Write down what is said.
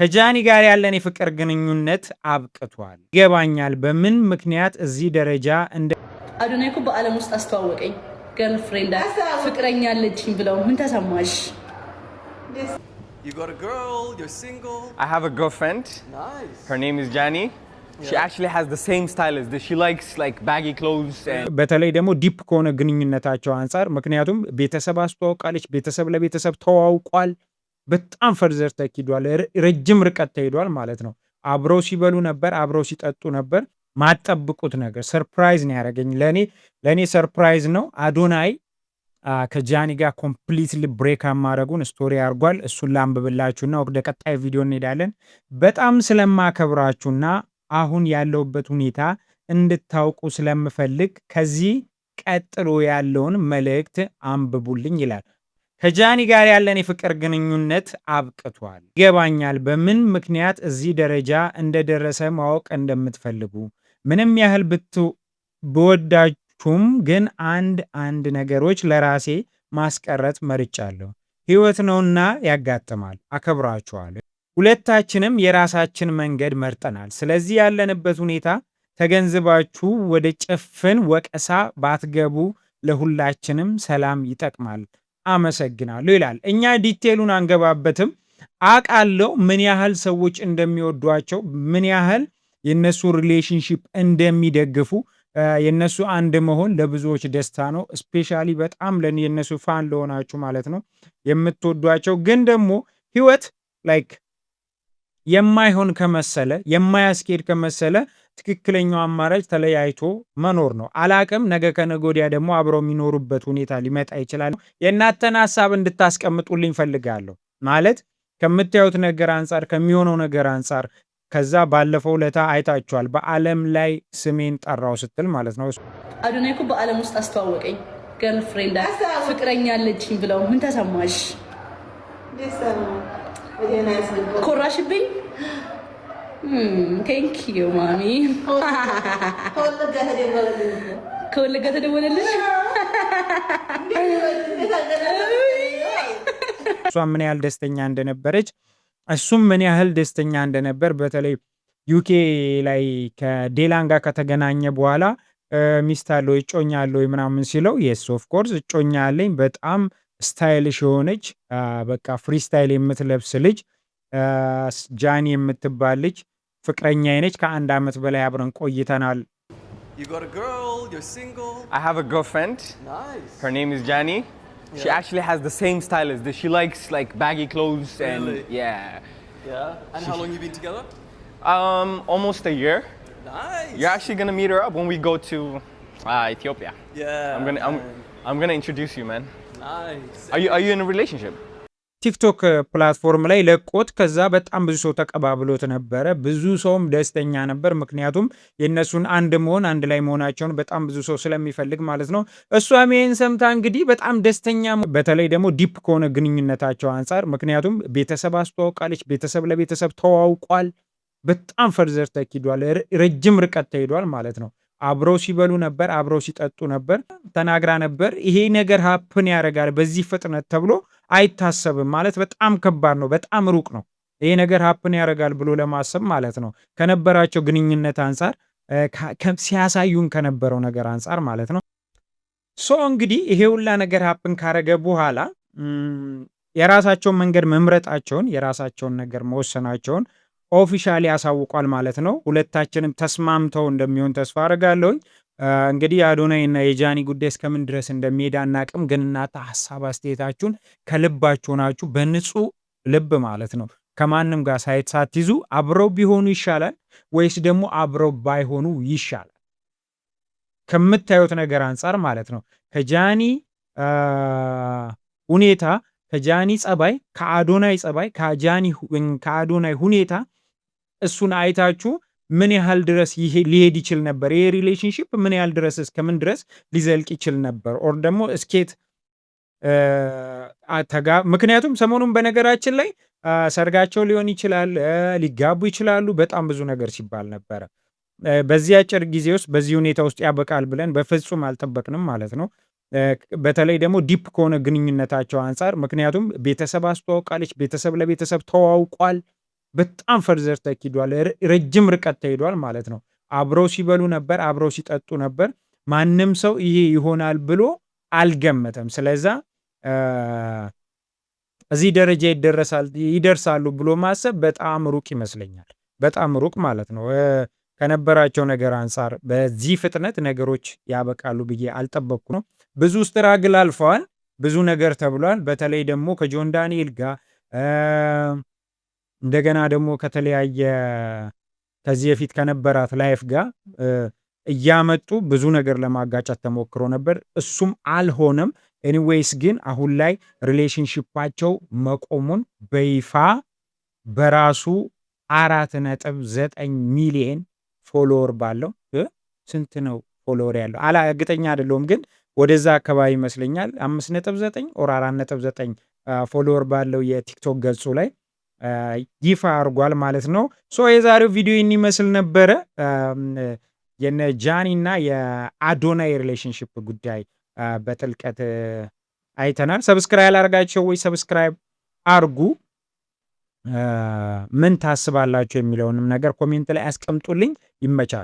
ከጃኒ ጋር ያለን የፍቅር ግንኙነት አብቅቷል። ይገባኛል በምን ምክንያት እዚህ ደረጃ እንደ አዶናይ እኮ በዓለም ውስጥ አስተዋወቀኝ። ገርልፍሬንድ ፍቅረኛ አለችኝ ብለው ምን ተሰማሽ? You got a girl, you're single. I have a girlfriend. Nice. Her name is Jani. She actually has the same style as this. She likes like baggy clothes and በተለይ ደግሞ ዲፕ ከሆነ ግንኙነታቸው አንፃር ምክንያቱም ቤተሰብ አስተዋውቃለች፣ ቤተሰብ ለቤተሰብ ተዋውቋል። በጣም ፈርዘር ተኪዷል፣ ረጅም ርቀት ተሄዷል ማለት ነው። አብረው ሲበሉ ነበር፣ አብረው ሲጠጡ ነበር። ማጠብቁት ነገር ሰርፕራይዝ ነው ያደረገኝ። ለኔ ሰርፕራይዝ ነው። አዶናይ ከጃኒ ጋር ኮምፕሊትሊ ብሬክ ማድረጉን ስቶሪ አድርጓል። እሱን ላንብብላችሁና ወደ ቀጣይ ቪዲዮ እንሄዳለን። በጣም ስለማከብራችሁና አሁን ያለውበት ሁኔታ እንድታውቁ ስለምፈልግ ከዚህ ቀጥሎ ያለውን መልእክት አንብቡልኝ ይላል። ከጃኒ ጋር ያለን የፍቅር ግንኙነት አብቅቷል። ይገባኛል በምን ምክንያት እዚህ ደረጃ እንደደረሰ ማወቅ እንደምትፈልጉ። ምንም ያህል ብወዳችሁም ግን አንድ ነገሮች ለራሴ ማስቀረት መርጫለሁ። ህይወት ነውና ያጋጥማል። አከብራችኋለሁ። ሁለታችንም የራሳችን መንገድ መርጠናል። ስለዚህ ያለንበት ሁኔታ ተገንዝባችሁ ወደ ጭፍን ወቀሳ ባትገቡ ለሁላችንም ሰላም ይጠቅማል። አመሰግናለሁ ይላል። እኛ ዲቴሉን አንገባበትም። አውቃለሁ ምን ያህል ሰዎች እንደሚወዷቸው፣ ምን ያህል የነሱ ሪሌሽንሺፕ እንደሚደግፉ። የነሱ አንድ መሆን ለብዙዎች ደስታ ነው። ስፔሻሊ በጣም የነሱ ፋን ለሆናችሁ ማለት ነው የምትወዷቸው። ግን ደግሞ ህይወት ላይክ የማይሆን ከመሰለ የማያስኬድ ከመሰለ ትክክለኛው አማራጭ ተለያይቶ መኖር ነው። አላቅም ነገ ከነገ ወዲያ ደግሞ አብረው የሚኖሩበት ሁኔታ ሊመጣ ይችላል። የእናንተን ሀሳብ እንድታስቀምጡልኝ ፈልጋለሁ። ማለት ከምታዩት ነገር አንጻር፣ ከሚሆነው ነገር አንጻር። ከዛ ባለፈው ለታ አይታችኋል። በዓለም ላይ ስሜን ጠራው ስትል ማለት ነው። አዶናይ እኮ በዓለም ውስጥ አስተዋወቀኝ። ገርልፍሬንድ ፍቅረኛ አለችኝ ብለው ምን ተሰማሽ? ኮራሽብኝ? ቴንክ ዩ ማሚ። ከወለጋ ተደወለልሽ? እሷ ምን ያህል ደስተኛ እንደነበረች እሱም ምን ያህል ደስተኛ እንደነበር በተለይ ዩኬ ላይ ከዴላን ጋር ከተገናኘ በኋላ ሚስት አለው እጮኛ አለው ምናምን ሲለው የስ ኦፍ ኮርስ እጮኛ አለኝ፣ በጣም ስታይልሽ የሆነች በቃ ፍሪ ስታይል የምትለብስ ልጅ ጃኒ የምትባል ልጅ ፍቅረኛዬ ነች። ከአንድ ዓመት በላይ አብረን ቆይተናል። You got a girl, you're single. I have a girlfriend. Nice. Her name is Jani. She actually has the same style as this. She likes like baggy clothes and Really? yeah. And how long you been together? Almost a year. Nice. You're actually gonna meet her up when we go to Ethiopia. Yeah. I'm gonna introduce you, man. Nice. Are you in a relationship? ቲክቶክ ፕላትፎርም ላይ ለቆት ከዛ በጣም ብዙ ሰው ተቀባብሎት ነበረ። ብዙ ሰውም ደስተኛ ነበር። ምክንያቱም የእነሱን አንድ ላይ መሆናቸውን በጣም ብዙ ሰው ስለሚፈልግ ማለት ነው። እሷም ይሄን ሰምታ እንግዲህ በጣም ደስተኛ፣ በተለይ ደግሞ ዲፕ ከሆነ ግንኙነታቸው አንጻር ምክንያቱም ቤተሰብ አስተዋውቃለች፣ ቤተሰብ ለቤተሰብ ተዋውቋል። በጣም ፈርዘር ተኪዷል፣ ረጅም ርቀት ተሄዷል ማለት ነው። አብረው ሲበሉ ነበር፣ አብረው ሲጠጡ ነበር። ተናግራ ነበር ይሄ ነገር ሀፕን ያደርጋል በዚህ ፍጥነት ተብሎ አይታሰብም ማለት በጣም ከባድ ነው፣ በጣም ሩቅ ነው ይሄ ነገር ሀፕን ያደርጋል ብሎ ለማሰብ ማለት ነው። ከነበራቸው ግንኙነት አንጻር ሲያሳዩን ከነበረው ነገር አንጻር ማለት ነው። ሶ እንግዲህ ይሄ ሁላ ነገር ሀፕን ካረገ በኋላ የራሳቸውን መንገድ መምረጣቸውን፣ የራሳቸውን ነገር መወሰናቸውን ኦፊሻሊ ያሳውቋል ማለት ነው። ሁለታችንም ተስማምተው እንደሚሆን ተስፋ አደርጋለሁ። እንግዲህ የአዶናይ እና የጃኒ ጉዳይ እስከምን ድረስ እንደሚሄድ አናቅም። ግን እናንተ ሀሳብ አስተያየታችሁን ከልባችሁ ናችሁ፣ በንጹህ ልብ ማለት ነው፣ ከማንም ጋር ሳትይዙ አብረው ቢሆኑ ይሻላል ወይስ ደግሞ አብረው ባይሆኑ ይሻላል ከምታዩት ነገር አንጻር ማለት ነው። ከጃኒ ሁኔታ፣ ከጃኒ ጸባይ፣ ከአዶናይ ጸባይ፣ ከአዶናይ ሁኔታ እሱን አይታችሁ ምን ያህል ድረስ ሊሄድ ይችል ነበር? ይሄ ሪሌሽንሺፕ ምን ያህል ድረስ እስከምን ድረስ ሊዘልቅ ይችል ነበር? ኦር ደግሞ እስኬት ምክንያቱም ሰሞኑን በነገራችን ላይ ሰርጋቸው ሊሆን ይችላል፣ ሊጋቡ ይችላሉ። በጣም ብዙ ነገር ሲባል ነበረ። በዚህ አጭር ጊዜ ውስጥ በዚህ ሁኔታ ውስጥ ያበቃል ብለን በፍጹም አልጠበቅንም ማለት ነው። በተለይ ደግሞ ዲፕ ከሆነ ግንኙነታቸው አንጻር ምክንያቱም ቤተሰብ አስተዋውቃለች፣ ቤተሰብ ለቤተሰብ ተዋውቋል። በጣም ፈርዘር ተኪዷል። ረጅም ርቀት ተሄዷል ማለት ነው። አብረው ሲበሉ ነበር፣ አብረው ሲጠጡ ነበር። ማንም ሰው ይሄ ይሆናል ብሎ አልገመተም። ስለዛ እዚህ ደረጃ ይደርሳሉ ብሎ ማሰብ በጣም ሩቅ ይመስለኛል። በጣም ሩቅ ማለት ነው። ከነበራቸው ነገር አንጻር በዚህ ፍጥነት ነገሮች ያበቃሉ ብዬ አልጠበቅኩ ነው። ብዙ ስትራግል አልፈዋል። ብዙ ነገር ተብሏል። በተለይ ደግሞ ከጆን ዳንኤል ጋር እንደገና ደግሞ ከተለያየ ከዚህ በፊት ከነበራት ላይፍ ጋር እያመጡ ብዙ ነገር ለማጋጨት ተሞክሮ ነበር። እሱም አልሆነም። ኤኒዌይስ ግን አሁን ላይ ሪሌሽንሺፓቸው መቆሙን በይፋ በራሱ 4.9 ሚሊዮን ፎሎወር ባለው ስንት ነው ፎሎወር ያለው እርግጠኛ አይደለሁም፣ ግን ወደዛ አካባቢ ይመስለኛል 5.9 ኦር 4.9 ፎሎወር ባለው የቲክቶክ ገጹ ላይ ይፋ አድርጓል ማለት ነው። ሶ የዛሬው ቪዲዮ ይህን ይመስል ነበረ። የነ ጃኒ እና የአዶናይ ሪሌሽንሽፕ ጉዳይ በጥልቀት አይተናል። ሰብስክራይብ ያላደረጋችሁ ወይ ሰብስክራይብ አርጉ። ምን ታስባላችሁ የሚለውንም ነገር ኮሜንት ላይ አስቀምጡልኝ። ይመቻችሁ።